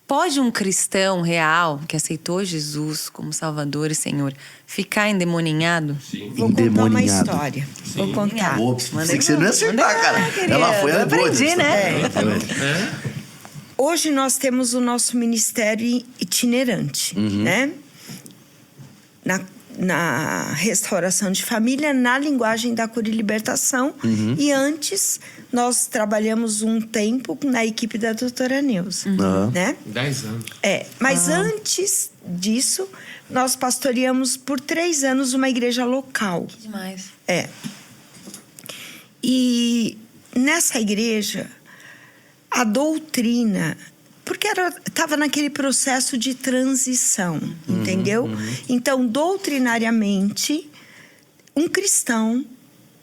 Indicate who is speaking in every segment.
Speaker 1: Pode um cristão real que aceitou Jesus como Salvador e Senhor ficar endemoninhado?
Speaker 2: Sim.
Speaker 3: Vou contar uma
Speaker 4: Endemoniado.
Speaker 3: história.
Speaker 2: Sim.
Speaker 3: Vou contar.
Speaker 4: Pensei que você não ia acertar, cara. Ela foi,
Speaker 1: Eu
Speaker 4: ela é boa.
Speaker 1: aprendi, né?
Speaker 3: Hoje nós temos o nosso ministério itinerante, né? Na restauração de família, na linguagem da cura e libertação. E antes, nós trabalhamos um tempo na equipe da doutora Neuza, né?
Speaker 2: 10 anos.
Speaker 3: Mas antes disso, nós pastoreamos por 3 anos uma igreja local.
Speaker 1: Que demais.
Speaker 3: E nessa igreja, a doutrina... Porque estava naquele processo de transição, entendeu? Então, doutrinariamente, um cristão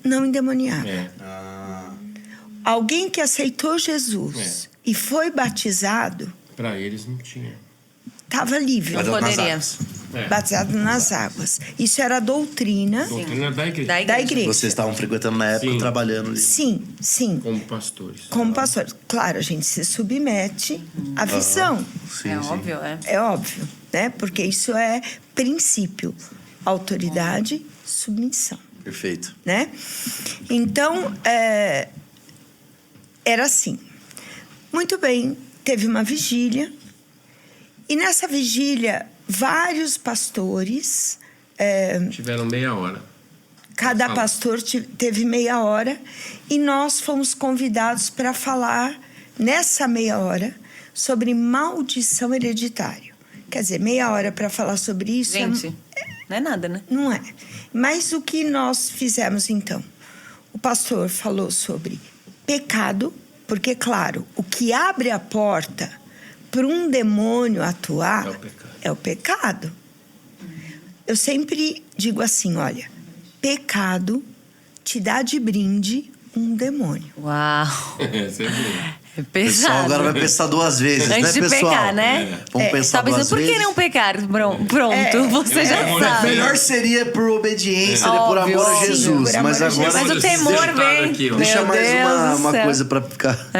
Speaker 3: não endemoniado. Alguém que aceitou Jesus e foi batizado...
Speaker 2: Para eles não tinha.
Speaker 3: Estava livre.
Speaker 1: Poderia.
Speaker 3: Batizado nas águas. Isso era a doutrina
Speaker 2: Doutrina da igreja.
Speaker 3: da igreja.
Speaker 4: Vocês estavam frequentando na época,
Speaker 2: Sim.
Speaker 4: trabalhando ali.
Speaker 3: Sim, sim.
Speaker 2: Como pastores.
Speaker 3: Como pastor. Claro, a gente se submete à visão.
Speaker 4: Sim, sim.
Speaker 1: Óbvio,
Speaker 3: É óbvio, né? Porque isso é princípio. Autoridade, submissão,
Speaker 4: Perfeito.
Speaker 3: né? Então, era assim. Muito bem, teve uma vigília. E nessa vigília, vários pastores...
Speaker 2: Tiveram meia hora.
Speaker 3: Cada
Speaker 2: Fala.
Speaker 3: pastor teve meia hora. E nós fomos convidados para falar, nessa meia hora, sobre maldição hereditária. Quer dizer, meia hora para falar sobre isso...
Speaker 1: Gente, não é nada, né?
Speaker 3: Não é. Mas o que nós fizemos, então? O pastor falou sobre pecado, porque, claro, o que abre a porta para um demônio atuar é o pecado. Eu sempre digo assim, olha, pecado te dá de brinde um demônio.
Speaker 1: Uau.
Speaker 2: Você viu.
Speaker 1: É
Speaker 4: O pessoal
Speaker 1: pesado.
Speaker 4: agora vai pensar 2 vezes,
Speaker 1: Antes
Speaker 4: né,
Speaker 1: de
Speaker 4: pessoal?
Speaker 1: pecar, né?
Speaker 4: Vamos pensar
Speaker 1: Tá pensando,
Speaker 4: 2
Speaker 1: por
Speaker 4: vezes.
Speaker 1: que não pecar? Pronto, você já sabe.
Speaker 4: Melhor seria por obediência, por
Speaker 1: Óbvio,
Speaker 4: amor a
Speaker 1: óbvio.
Speaker 4: Jesus.
Speaker 3: Por amor
Speaker 4: Mas
Speaker 3: a
Speaker 4: agora...
Speaker 1: Mas o temor vem.
Speaker 2: Aqui, ó.
Speaker 4: Deixa
Speaker 1: Meu
Speaker 4: mais
Speaker 1: Deus do
Speaker 4: uma
Speaker 1: céu.
Speaker 4: coisa pra ficar...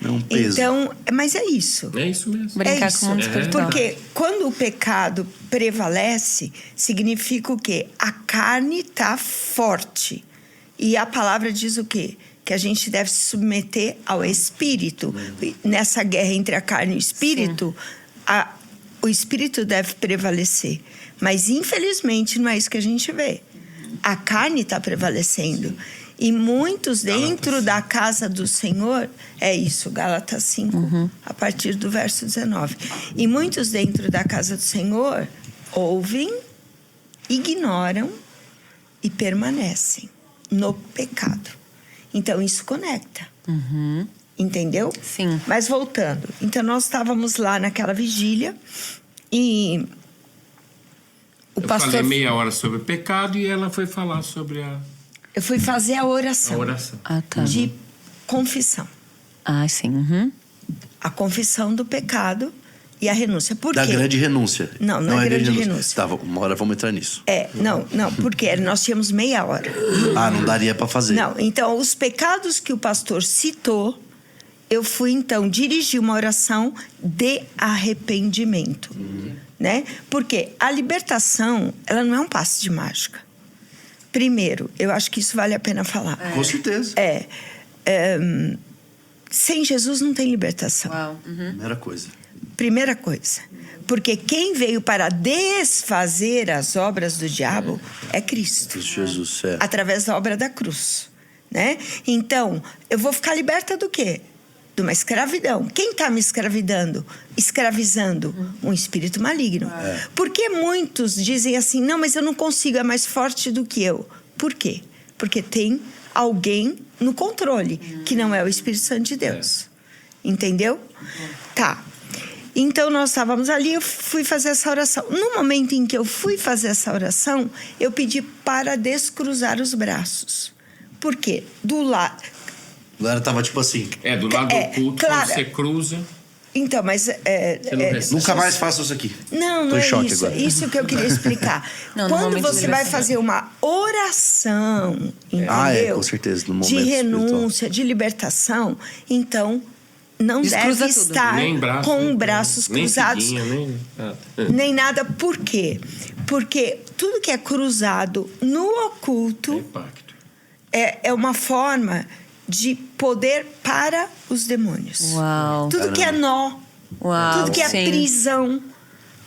Speaker 4: Não um peso.
Speaker 3: Então, mas é isso.
Speaker 2: É isso mesmo.
Speaker 1: Brincar
Speaker 3: isso.
Speaker 1: com o mundo espiritual.
Speaker 3: Porque quando o pecado prevalece, significa o quê? A carne está forte. E a palavra diz o quê? Que a gente deve se submeter ao espírito. Nessa guerra entre a carne e o espírito, o espírito deve prevalecer. Mas, infelizmente, não é isso que a gente vê. A carne está prevalecendo. E muitos dentro da casa do Senhor, é isso, Gálatas 5, a partir do verso 19. E muitos dentro da casa do Senhor ouvem, ignoram e permanecem no pecado. Então, isso conecta. Entendeu?
Speaker 1: Sim.
Speaker 3: Mas voltando. Então, nós estávamos lá naquela vigília e o
Speaker 2: Eu
Speaker 3: pastor...
Speaker 2: falei meia hora sobre o pecado e ela foi falar sobre a
Speaker 3: Eu fui fazer a oração,
Speaker 2: oração.
Speaker 1: Ah, tá.
Speaker 3: de confissão.
Speaker 1: Ah, sim. Uhum.
Speaker 3: A confissão do pecado e a renúncia. Por
Speaker 4: Da
Speaker 3: quê?
Speaker 4: grande renúncia.
Speaker 3: Não é grande renúncia.
Speaker 4: Tá, uma hora vamos entrar nisso.
Speaker 3: Não, porque nós tínhamos meia hora.
Speaker 4: Não daria pra fazer.
Speaker 3: Não, então, os pecados que o pastor citou, eu fui, então, dirigir uma oração de arrependimento. Né? Porque a libertação, ela não é um passe de mágica. Primeiro, eu acho que isso vale a pena falar.
Speaker 4: Com certeza.
Speaker 3: Sem Jesus não tem libertação.
Speaker 1: Uau. Uhum.
Speaker 4: Primeira coisa.
Speaker 3: Primeira coisa. Porque quem veio para desfazer as obras do diabo é Cristo.
Speaker 4: Jesus,
Speaker 3: Através da obra da cruz. Né? Então, eu vou ficar liberta do quê? De uma escravidão. Quem está me escravizando? Um espírito maligno. Porque muitos dizem assim, não, mas eu não consigo, é mais forte do que eu. Por quê? Porque tem alguém no controle, que não é o Espírito Santo de Deus. Entendeu? Tá. Então, nós estávamos ali, eu fui fazer essa oração. No momento em que eu fui fazer essa oração, eu pedi para descruzar os braços. Por quê? Do lado...
Speaker 4: A galera tava tipo assim...
Speaker 2: Do lado do culto,
Speaker 3: claro.
Speaker 2: quando você cruza...
Speaker 3: Então, mas...
Speaker 2: Você não recebe.
Speaker 4: Nunca mais faço isso aqui.
Speaker 3: Não
Speaker 4: Tô em
Speaker 3: é
Speaker 4: choque
Speaker 3: isso.
Speaker 4: agora.
Speaker 3: Isso que eu queria explicar.
Speaker 1: Não, no
Speaker 3: Quando
Speaker 1: momento
Speaker 3: você
Speaker 1: de
Speaker 3: vai
Speaker 1: libertação.
Speaker 3: fazer uma oração, entendeu?
Speaker 4: Com certeza, no momento
Speaker 3: de
Speaker 4: espiritual.
Speaker 3: renúncia, de libertação, então não
Speaker 1: Descruza
Speaker 3: deve
Speaker 1: tudo.
Speaker 3: estar
Speaker 2: Nem braço,
Speaker 3: com braços
Speaker 2: nem
Speaker 3: cruzados.
Speaker 2: figuinha, nem nada.
Speaker 3: Nem nada. Por quê? Porque tudo que é cruzado no oculto
Speaker 2: Impacto.
Speaker 3: é uma forma de poder para os demônios.
Speaker 1: Uau.
Speaker 3: Tudo que é nó,
Speaker 1: Uau,
Speaker 3: tudo que é
Speaker 1: sim.
Speaker 3: prisão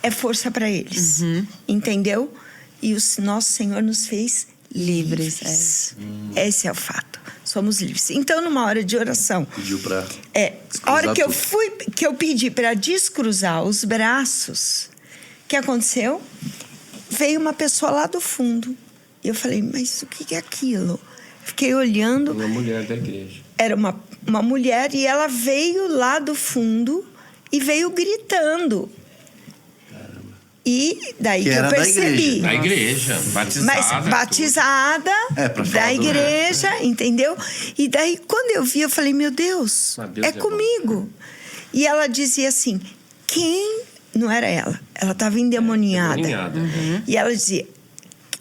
Speaker 3: é força para eles. Entendeu? E o nosso Senhor nos fez livres. Esse é o fato. Somos livres. Então, numa hora de oração,
Speaker 4: Pediu pra
Speaker 3: a hora que
Speaker 4: descruzar
Speaker 3: que eu pedi para descruzar os braços, o que aconteceu? Veio uma pessoa lá do fundo. E eu falei, mas o que é aquilo? Fiquei olhando.
Speaker 2: Uma mulher da igreja.
Speaker 3: Era uma mulher e ela veio lá do fundo e veio gritando. E daí
Speaker 4: Que
Speaker 3: que eu
Speaker 4: era da
Speaker 3: percebi.
Speaker 4: igreja.
Speaker 2: Da igreja, batizada.
Speaker 3: Mas batizada
Speaker 4: pra falar
Speaker 3: da
Speaker 4: do-
Speaker 3: igreja, entendeu? E daí, quando eu vi, eu falei, meu Deus,
Speaker 2: Mas Deus
Speaker 3: é
Speaker 2: é bom.
Speaker 3: comigo. E ela dizia assim, quem... Não era ela, ela estava endemoniada.
Speaker 2: Endemoniada.
Speaker 3: E ela dizia,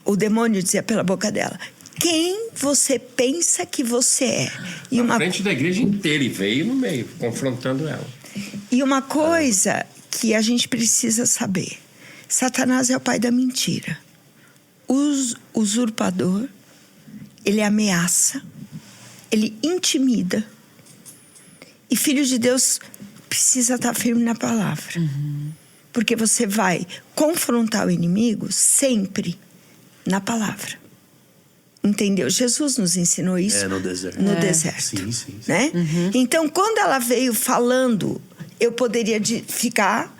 Speaker 3: o demônio dizia pela boca dela, quem você pensa que você é? E
Speaker 2: Na frente da igreja inteira e veio no meio, confrontando ela.
Speaker 3: E uma coisa que a gente precisa saber: Satanás é o pai da mentira. O usurpador, ele ameaça, ele intimida. E filho de Deus precisa estar firme na palavra. Porque você vai confrontar o inimigo sempre na palavra. Entendeu? Jesus nos ensinou isso
Speaker 4: no deserto.
Speaker 3: no deserto.
Speaker 4: Sim.
Speaker 3: Né? Então, quando ela veio falando, eu poderia ficar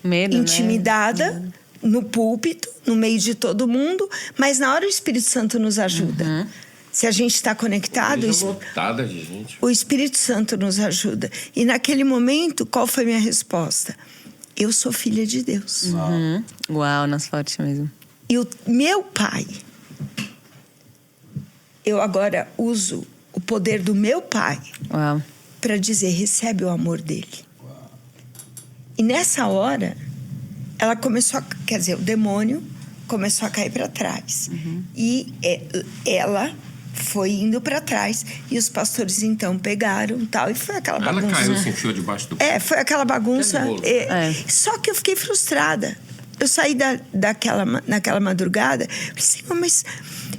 Speaker 1: Medo,
Speaker 3: intimidada no púlpito, no meio de todo mundo, mas na hora o Espírito Santo nos ajuda. Se a gente está conectado,
Speaker 2: Igreja lotada de gente.
Speaker 3: o Espírito Santo nos ajuda. E naquele momento, qual foi minha resposta? Eu sou filha de Deus.
Speaker 1: Uau, nossa, forte mesmo.
Speaker 3: E o meu pai, eu agora uso o poder do meu pai
Speaker 1: Uau.
Speaker 3: para dizer, recebe o amor dele. E nessa hora, ela começou quer dizer, o demônio começou a cair para trás. E ela foi indo para trás. E os pastores, então, pegaram tal. E foi aquela
Speaker 2: Ela
Speaker 3: bagunça.
Speaker 2: caiu, se enfiou debaixo do...
Speaker 3: Foi aquela bagunça.
Speaker 2: Aquele bolo.
Speaker 3: Só que eu fiquei frustrada. Eu saí naquela madrugada. Falei, Senhor, mas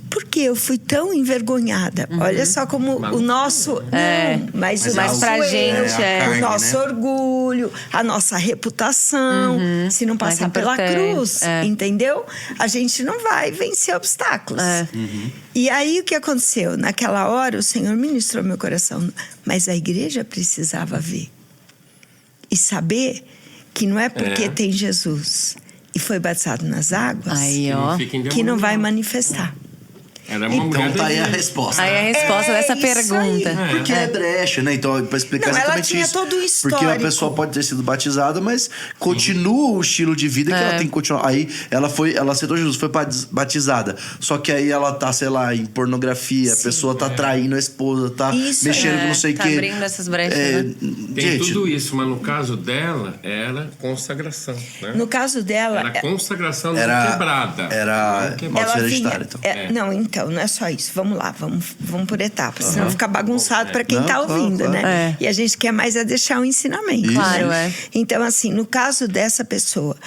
Speaker 3: por que eu fui tão envergonhada? Olha só como o nosso... Não, mas o
Speaker 1: Mas
Speaker 3: nosso
Speaker 1: pra
Speaker 3: erro,
Speaker 1: gente é...
Speaker 4: carne,
Speaker 3: o nosso
Speaker 4: né?
Speaker 3: orgulho, a nossa reputação. Se não passar pela
Speaker 1: importante,
Speaker 3: cruz, entendeu? A gente não vai vencer obstáculos. E aí, o que aconteceu? Naquela hora, o Senhor ministrou meu coração. Mas a igreja precisava ver. E saber que não é porque tem Jesus e foi batizado nas águas
Speaker 1: Aí, ó.
Speaker 3: que não vai manifestar.
Speaker 2: Era uma mulher
Speaker 4: Então
Speaker 2: da
Speaker 4: tá aí a
Speaker 2: igreja.
Speaker 4: resposta.
Speaker 1: Aí a resposta dessa
Speaker 3: isso
Speaker 1: pergunta.
Speaker 3: aí.
Speaker 4: Porque é brecha, né? Então, pra explicar
Speaker 3: Não, ela
Speaker 4: exatamente
Speaker 3: tinha
Speaker 4: isso.
Speaker 3: todo o
Speaker 4: Porque a
Speaker 3: histórico.
Speaker 4: pessoa pode ter sido batizada, mas continua o estilo de vida que ela tem que continuar. Aí ela aceitou Jesus, foi batizada. Só que aí ela tá, sei lá, em pornografia, a pessoa tá traindo a esposa, tá
Speaker 3: Isso,
Speaker 4: mexendo com não sei o
Speaker 1: tá
Speaker 4: quê.
Speaker 1: abrindo essas brechas, né?
Speaker 2: Tem
Speaker 4: Gente,
Speaker 2: tudo isso, mas no caso dela, era consagração, né?
Speaker 3: No caso dela,
Speaker 2: Era consagração não
Speaker 4: Era-
Speaker 2: quebrada.
Speaker 4: era-
Speaker 2: Não quebrada.
Speaker 4: Pode ser hereditário, então.
Speaker 3: Não, então, não é só isso. Vamos lá, vamos por etapas. Senão fica bagunçado para quem
Speaker 4: Não,
Speaker 3: está
Speaker 4: claro,
Speaker 3: ouvindo,
Speaker 4: claro.
Speaker 3: né? E a gente quer mais deixar um ensinamento.
Speaker 4: Isso.
Speaker 1: Claro,
Speaker 3: né? Então, assim, no caso dessa pessoa,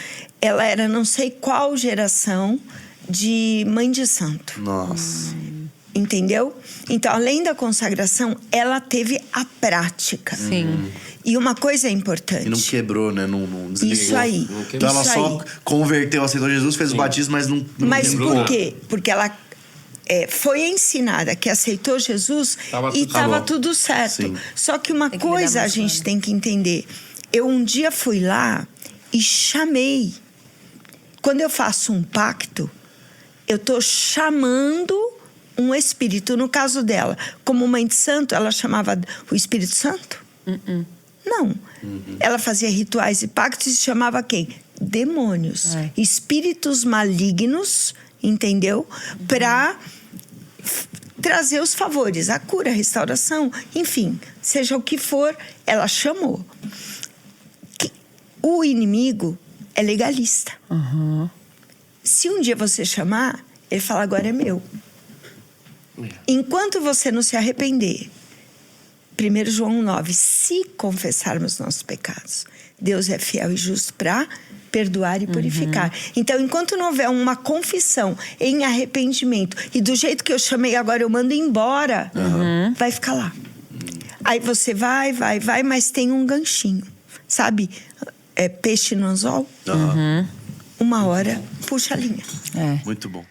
Speaker 3: ela era não sei qual geração de mãe de santo.
Speaker 4: Nossa.
Speaker 3: Entendeu? Então, além da consagração, ela teve a prática.
Speaker 1: Sim.
Speaker 3: E uma coisa é importante.
Speaker 4: E não quebrou, né? Não desligou.
Speaker 3: Isso aí.
Speaker 4: Então ela
Speaker 3: isso
Speaker 4: só
Speaker 3: aí.
Speaker 4: converteu, aceitou Jesus, fez o batismo, mas não
Speaker 3: Mas
Speaker 2: quebrou
Speaker 3: por
Speaker 2: nada.
Speaker 3: quê? Porque ela foi ensinada que aceitou Jesus
Speaker 2: Tava
Speaker 3: e
Speaker 2: tudo
Speaker 3: estava
Speaker 4: bom.
Speaker 3: tudo certo.
Speaker 4: Sim.
Speaker 3: Só que uma
Speaker 1: Tem que lidar
Speaker 3: coisa a
Speaker 1: mais
Speaker 3: gente
Speaker 1: com
Speaker 3: tem que entender. Eu um dia fui lá e chamei. Quando eu faço um pacto, eu estou chamando um espírito. No caso dela, como mãe de santo, ela chamava o Espírito Santo? Não. Ela fazia rituais e pactos e chamava quem? Demônios. Espíritos malignos, entendeu? Para trazer os favores, a cura, a restauração, enfim, seja o que for, ela chamou. O inimigo é legalista. Se um dia você chamar, ele fala, agora é meu. Enquanto você não se arrepender 1 João 9, se confessarmos nossos pecados, Deus é fiel e justo para perdoar e purificar. Então, enquanto não houver uma confissão em arrependimento, e do jeito que eu chamei agora, eu mando embora, vai ficar lá. Aí você vai, mas tem um ganchinho. Sabe? Peixe no anzol? Uma hora, puxa a linha.
Speaker 4: Muito bom.